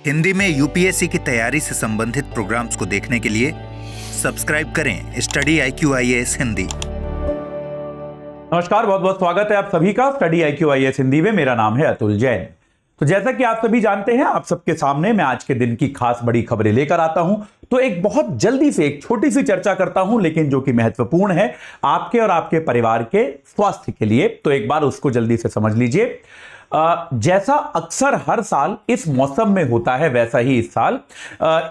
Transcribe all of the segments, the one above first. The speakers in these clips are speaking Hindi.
हिंदी में यूपीएससी की तैयारी से संबंधित प्रोग्राम्स को देखने के लिए सब्सक्राइब करें स्टडी IQ IAS हिंदी। नमस्कार, बहुत बहुत स्वागत है आप सभी का स्टडी IQ IAS हिंदी में। मेरा नाम है अतुल जैन। तो जैसा कि आप सभी जानते हैं, आप सबके सामने मैं आज के दिन की खास बड़ी खबरें लेकर आता हूं। तो एक बहुत जल्दी से एक छोटी सी चर्चा करता हूं, लेकिन जो कि महत्वपूर्ण है आपके और आपके परिवार के स्वास्थ्य के लिए। तो एक बार उसको जल्दी से समझ लीजिए। जैसा अक्सर हर साल इस मौसम में होता है, वैसा ही इस साल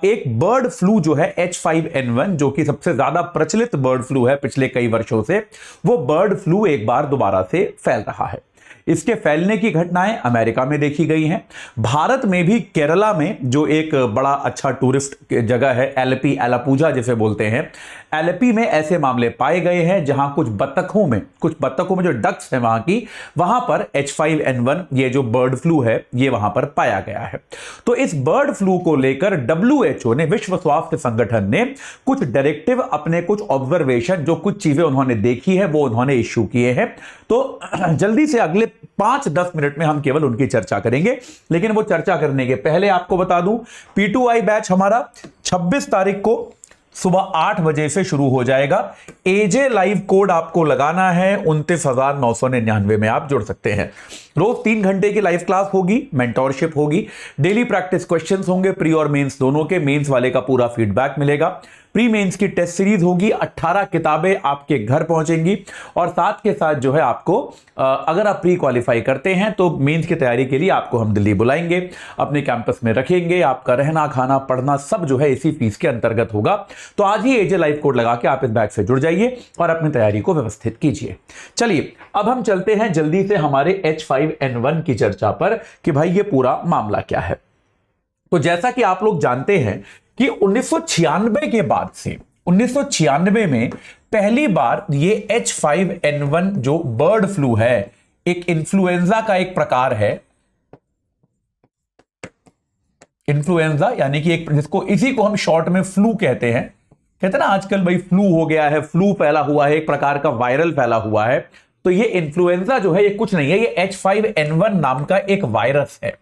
एक बर्ड फ्लू जो है H5N1, जो कि सबसे ज्यादा प्रचलित बर्ड फ्लू है पिछले कई वर्षों से, वो बर्ड फ्लू एक बार दोबारा से फैल रहा है। इसके फैलने की घटनाएं अमेरिका में देखी गई हैं। भारत में भी केरला में, जो एक बड़ा अच्छा टूरिस्ट जगह है, एलपी एलापूजा जिसे बोलते हैं, एलपी में ऐसे मामले पाए गए हैं जहां कुछ बत्तखों में जो डक्स है वहां पर H5N1 ये जो बर्ड फ्लू है ये वहां पर पाया गया है। तो इस बर्ड फ्लू को लेकर WHO ने, विश्व स्वास्थ्य संगठन ने, कुछ डायरेक्टिव, अपने कुछ ऑब्जर्वेशन, जो कुछ चीजें उन्होंने देखी है वो उन्होंने इश्यू किए हैं। तो जल्दी से अगले 5-10 मिनट में हम केवल उनकी चर्चा करेंगे। लेकिन वो चर्चा करने के पहले आपको बता दूं, P2I बैच हमारा 26 तारीख को सुबह 8 बजे से शुरू हो जाएगा। एजे लाइव कोड आपको लगाना है, 29,999 में आप जुड़ सकते हैं। रोज 3 घंटे की लाइव क्लास होगी, मेंटोरशिप होगी, डेली प्रैक्टिस क्वेश्चंस होंगे, प्री और मेंस दोनों के। मेंस वाले का पूरा फीडबैक मिलेगा। प्री मेंस की टेस्ट सीरीज होगी, 18 किताबें आपके घर पहुंचेंगी। और साथ के साथ जो है आपको, अगर आप प्री क्वालिफाई करते हैं तो मेंस की तैयारी के लिए आपको हम दिल्ली बुलाएंगे, अपने कैंपस में रखेंगे। आपका रहना, खाना, पढ़ना सब जो है इसी फीस के अंतर्गत होगा। तो आज ही एजे लाइव कोड लगा के आप इस बैच से जुड़ जाइए और अपनी तैयारी को व्यवस्थित कीजिए। चलिए अब हम चलते हैं जल्दी से हमारे H5N1 की चर्चा पर कि भाई ये पूरा मामला क्या है। तो जैसा कि आप लोग जानते हैं कि 1996 के बाद से, 1996 में पहली बार ये H5N1 जो बर्ड फ्लू है, एक इन्फ्लुएंजा का एक प्रकार है। इन्फ्लुएंजा यानी कि एक, जिसको इसी को हम शॉर्ट में फ्लू कहते हैं। कहते हैं ना आजकल भाई फ्लू हो गया है, फ्लू फैला हुआ है, एक प्रकार का वायरल फैला हुआ है। तो ये इन्फ्लुएंजा जो है ये कुछ नहीं है, ये H5N1 नाम का एक वायरस है।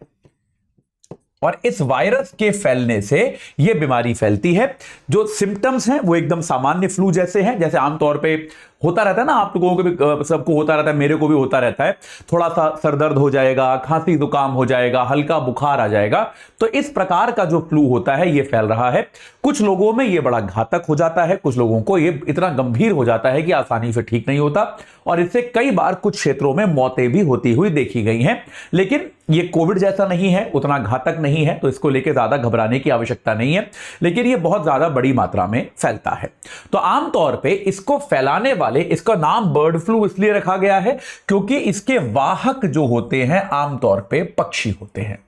और इस वायरस के फैलने से यह बीमारी फैलती है। जो सिम्टम्स हैं वो एकदम सामान्य फ्लू जैसे हैं, जैसे आमतौर पे होता रहता है ना, आप लोगों को भी, सबको होता रहता है, मेरे को भी होता रहता है। थोड़ा सा सरदर्द हो जाएगा, खांसी जुकाम हो जाएगा, हल्का बुखार आ जाएगा। तो इस प्रकार का जो फ्लू होता है ये फैल रहा है। कुछ लोगों में ये बड़ा घातक हो जाता है, कुछ लोगों को ये इतना गंभीर हो जाता है कि आसानी से ठीक नहीं होता। और इससे कई बार कुछ क्षेत्रों में मौतें भी होती हुई देखी गई हैं। लेकिन ये कोविड जैसा नहीं है, उतना घातक नहीं है, तो इसको लेकर ज्यादा घबराने की आवश्यकता नहीं है। लेकिन ये बहुत ज्यादा बड़ी मात्रा में फैलता है। तो आमतौर पे इसको फैलाने वाले, इसका नाम बर्ड फ्लू इसलिए रखा गया है क्योंकि इसके वाहक जो होते हैं आमतौर पे पक्षी होते हैं।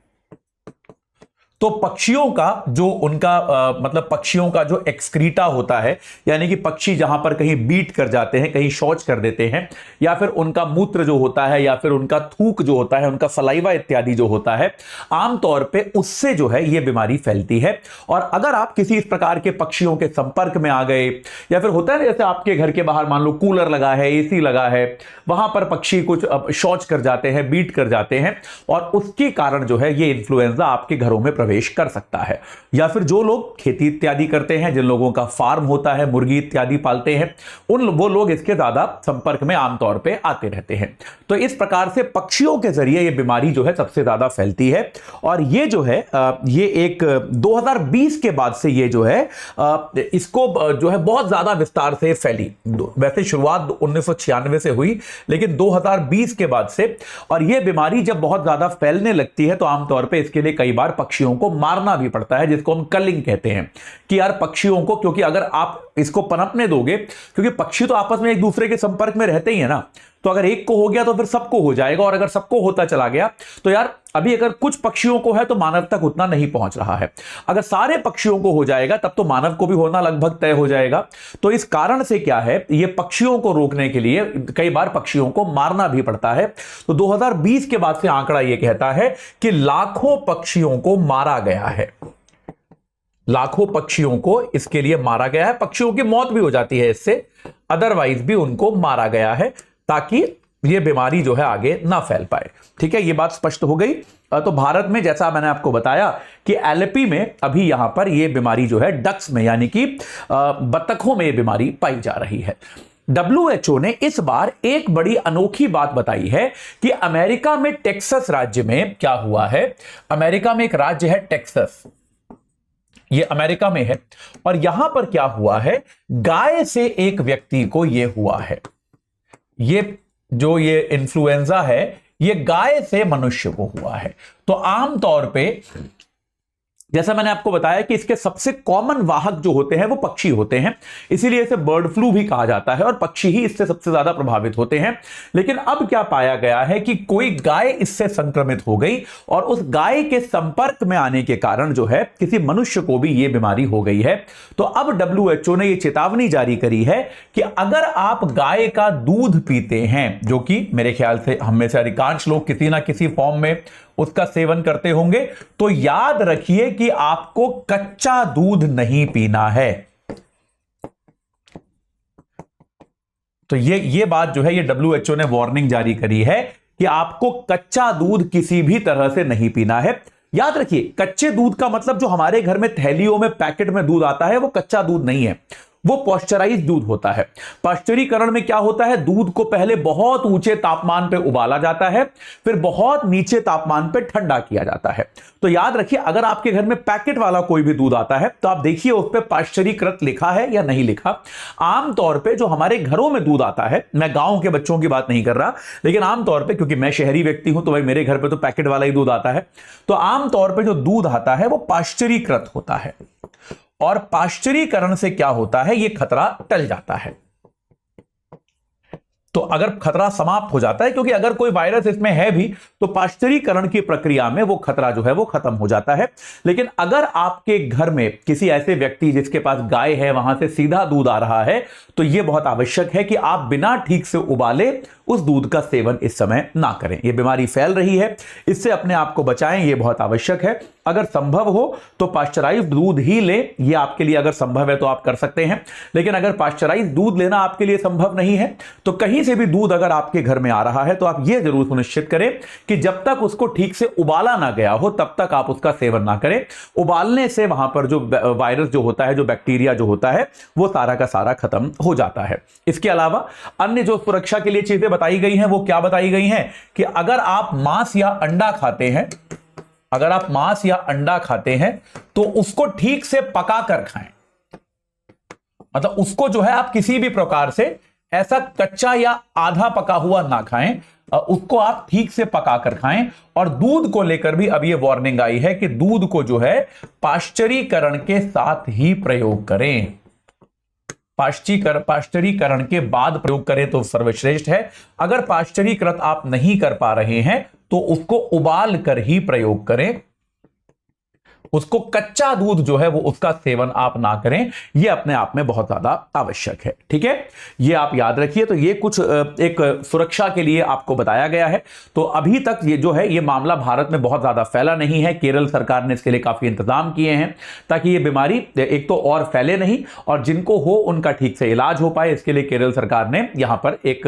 तो पक्षियों का जो उनका मतलब पक्षियों का जो एक्सक्रीटा होता है, यानी कि पक्षी जहां पर कहीं बीट कर जाते हैं, कहीं शौच कर देते हैं, या फिर उनका मूत्र जो होता है, या फिर उनका थूक जो होता है, उनका सलाइवा इत्यादि जो होता है, आमतौर पे उससे जो है ये बीमारी फैलती है। और अगर आप किसी इस प्रकार के पक्षियों के संपर्क में आ गए, या फिर होता है जैसे आपके घर के बाहर मान लो कूलर लगा है, AC लगा है, वहां पर पक्षी कुछ शौच कर जाते हैं, बीट कर जाते हैं, और उसके कारण जो है ये इन्फ्लुएंजा आपके घरों में प्रवेश कर सकता है। या फिर जो लोग खेती इत्यादि करते हैं, जिन लोगों का फार्म होता है, मुर्गी इत्यादि पालते हैं, वो लोग इसके ज्यादा संपर्क में आमतौर पे आते रहते हैं। तो इस प्रकार से पक्षियों के जरिए ये बीमारी जो है सबसे ज्यादा फैलती है। और ये जो है ये एक 2020 के बाद से ये जो है इसको जो है बहुत ज्यादा विस्तार से फैली। वैसे शुरुआत 1996 से हुई, लेकिन 2020 के बाद से, और ये बीमारी जब बहुत ज्यादा फैलने लगती है तो आमतौर पे इसके लिए कई बार पक्षियों को मारना भी पड़ता है, जिसको हम कलिंग कहते हैं। कि यार पक्षियों को, क्योंकि अगर आप इसको पनपने दोगे, क्योंकि पक्षी तो आपस में एक दूसरे के संपर्क में रहते ही है ना, तो अगर एक को हो गया तो फिर सबको हो जाएगा। और अगर सबको होता चला गया तो यार अभी अगर कुछ पक्षियों को है तो मानव तक उतना नहीं पहुंच रहा है। अगर सारे पक्षियों को हो जाएगा तब तो मानव को भी होना लगभग तय हो जाएगा। तो इस कारण से क्या है, ये पक्षियों को रोकने के लिए कई बार पक्षियों को मारना भी पड़ता है। तो 2020 के बाद से आंकड़ा यह कहता है कि लाखों पक्षियों को मारा गया है। लाखों पक्षियों को इसके लिए मारा गया है। पक्षियों की मौत भी हो जाती है इससे, अदरवाइज भी उनको मारा गया है, ताकि ये बीमारी जो है आगे ना फैल पाए। ठीक है, ये बात स्पष्ट हो गई। तो भारत में जैसा मैंने आपको बताया कि एलपी में अभी यहां पर ये बीमारी जो है डक्स में यानी कि बतखों में ये बीमारी पाई जा रही है। WHO ने इस बार एक बड़ी अनोखी बात बताई है कि अमेरिका में टेक्सास राज्य में क्या हुआ है। अमेरिका में एक राज्य है टेक्सास, ये अमेरिका में है, और यहां पर क्या हुआ है, गाय से एक व्यक्ति को ये हुआ है। ये इन्फ्लुएंजा है ये गाय से मनुष्य को हुआ है। तो आमतौर पे जैसा मैंने आपको बताया कि इसके सबसे कॉमन वाहक जो होते हैं वो पक्षी होते हैं, इसीलिए इसे बर्ड फ्लू भी कहा जाता है और पक्षी ही इससे सबसे ज्यादा प्रभावित होते हैं। लेकिन अब क्या पाया गया है कि कोई गाय इससे संक्रमित हो गई और उस गाय के संपर्क में आने के कारण जो है किसी मनुष्य को भी यह बीमारी हो गई है। तो अब WHO ने यह चेतावनी जारी करी है कि अगर आप गाय का दूध पीते हैं, जो कि मेरे ख्याल से हम में से अधिकांश लोग किसी ना किसी फॉर्म में उसका सेवन करते होंगे, तो याद रखिए कि आपको कच्चा दूध नहीं पीना है। तो ये बात जो है ये WHO ने वार्निंग जारी करी है कि आपको कच्चा दूध किसी भी तरह से नहीं पीना है। याद रखिए, कच्चे दूध का मतलब जो हमारे घर में थैलियों में पैकेट में दूध आता है वो कच्चा दूध नहीं है, वो पॉस्चराइज्ड दूध होता है। पाश्चरीकरण में क्या होता है, दूध को पहले बहुत ऊंचे तापमान पे उबाला जाता है, फिर बहुत नीचे तापमान पे ठंडा किया जाता है। तो याद रखिए, अगर आपके घर में पैकेट वाला कोई भी दूध आता है तो आप देखिए उस पे पाश्चरीकृत लिखा है या नहीं लिखा। आमतौर पे जो हमारे घरों में दूध आता है, मैं गांव के बच्चों की बात नहीं कर रहा, लेकिन आमतौर पे, क्योंकि मैं शहरी व्यक्ति हूं तो भाई मेरे घर पे तो पैकेट वाला ही दूध आता है, तो आमतौर पे जो दूध आता है वो पाश्चरीकृत होता है। और पाश्चरीकरण से क्या होता है, यह खतरा टल जाता है। तो अगर खतरा समाप्त हो जाता है, क्योंकि अगर कोई वायरस इसमें है भी तो पाश्चरीकरण की प्रक्रिया में वो खतरा जो है वो खत्म हो जाता है। लेकिन अगर आपके घर में किसी ऐसे व्यक्ति जिसके पास गाय है वहां से सीधा दूध आ रहा है, तो यह बहुत आवश्यक है कि आप बिना ठीक से उबाले उस दूध का सेवन इस समय ना करें। यह बीमारी फैल रही है, इससे अपने आप को बचाएं, यह बहुत आवश्यक है। अगर संभव हो तो पाश्चराइज्ड दूध ही लें, यह आपके लिए अगर संभव है तो आप कर सकते हैं। लेकिन अगर पाश्चराइज्ड दूध लेना आपके लिए संभव नहीं है तो कहीं से भी दूध अगर आपके घर में आ रहा है तो आप यह जरूर सुनिश्चित करें कि जब तक उसको ठीक से उबाला ना गया हो तब तक आप उसका सेवन ना करें। उबालने से वहां पर जो वायरस जो होता है, जो बैक्टीरिया जो होता है, वो सारा का सारा खत्म हो जाता है। इसके अलावा अन्य जो सुरक्षा के लिए चीजें बताई गई हैं वो क्या बताई गई हैं कि अगर आप मांस या अंडा खाते हैं, अगर आप मांस या अंडा खाते हैं तो उसको ठीक से पका कर खाएं। मतलब उसको जो है आप किसी भी प्रकार से ऐसा कच्चा या आधा पका हुआ ना खाएं, उसको आप ठीक से पका कर खाएं। और दूध को लेकर भी अब ये वार्निंग आई है कि दूध को जो है पाश्चरीकरण के साथ ही प्रयोग करें। पाश्चरीकरण के बाद प्रयोग करें तो सर्वश्रेष्ठ है। अगर पाश्चरीकृत आप नहीं कर पा रहे हैं तो उसको उबाल कर ही प्रयोग करें। उसको कच्चा दूध जो है वो उसका सेवन आप ना करें, यह अपने आप में बहुत ज्यादा आवश्यक है। ठीक है, ये आप याद रखिए। तो ये कुछ एक सुरक्षा के लिए आपको बताया गया है। तो अभी तक ये जो है ये मामला भारत में बहुत ज्यादा फैला नहीं है। केरल सरकार ने इसके लिए काफी इंतजाम किए हैं ताकि ये बीमारी एक तो और फैले नहीं और जिनको हो उनका ठीक से इलाज हो पाए। इसके लिए केरल सरकार ने यहां पर एक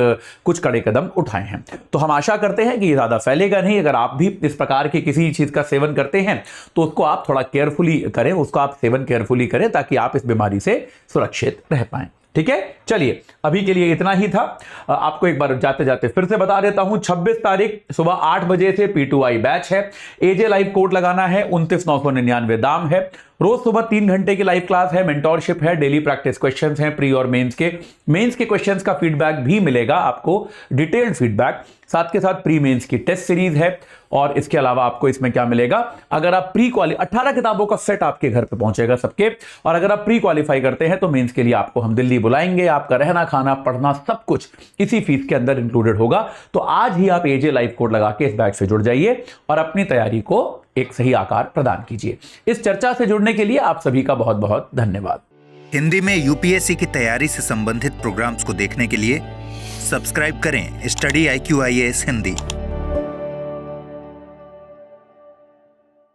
कुछ कड़े कदम उठाए हैं। तो हम आशा करते हैं कि ये ज्यादा फैलेगा नहीं। अगर आप भी इस प्रकार की किसी चीज का सेवन करते हैं तो उसको आप थोड़ा केयरफुली करें, उसको आप सेवन केयरफुली करें ताकि आप इस बीमारी से सुरक्षित रह पाएं। ठीक है, चलिए अभी के लिए इतना ही था। आपको एक बार जाते जाते फिर से बता देता हूं, 26 तारीख सुबह 8 बजे से P2I बैच है। एजे लाइव कोड लगाना है, 29,999 दाम है। रोज सुबह 3 घंटे की लाइव क्लास है, मेंटोरशिप है, डेली प्रैक्टिस क्वेश्चंस हैं, प्री और मेंस के क्वेश्चंस का फीडबैक भी मिलेगा आपको, डिटेल्ड फीडबैक। साथ के साथ प्री मेंस की टेस्ट सीरीज है। और इसके अलावा आपको इसमें क्या मिलेगा, अगर आप प्री क्वालिफाई 18 किताबों का सेट आपके घर पे पहुंचेगा सबके। और अगर आप प्री क्वालिफाई करते हैं तो मेंस के लिए आपको हम दिल्ली बुलाएंगे। आपका रहना खाना पढ़ना सब कुछ इसी फीस के अंदर इंक्लूडेड होगा। तो आज ही आप एजे लाइव कोड लगा के इस बैच से जुड़ जाइए और अपनी तैयारी को एक सही आकार प्रदान कीजिए। इस चर्चा से जुड़ने के लिए आप सभी का बहुत बहुत धन्यवाद। हिंदी में यूपीएससी की तैयारी से संबंधित प्रोग्राम्स को देखने के लिए सब्सक्राइब करें स्टडी IQ IAS हिंदी।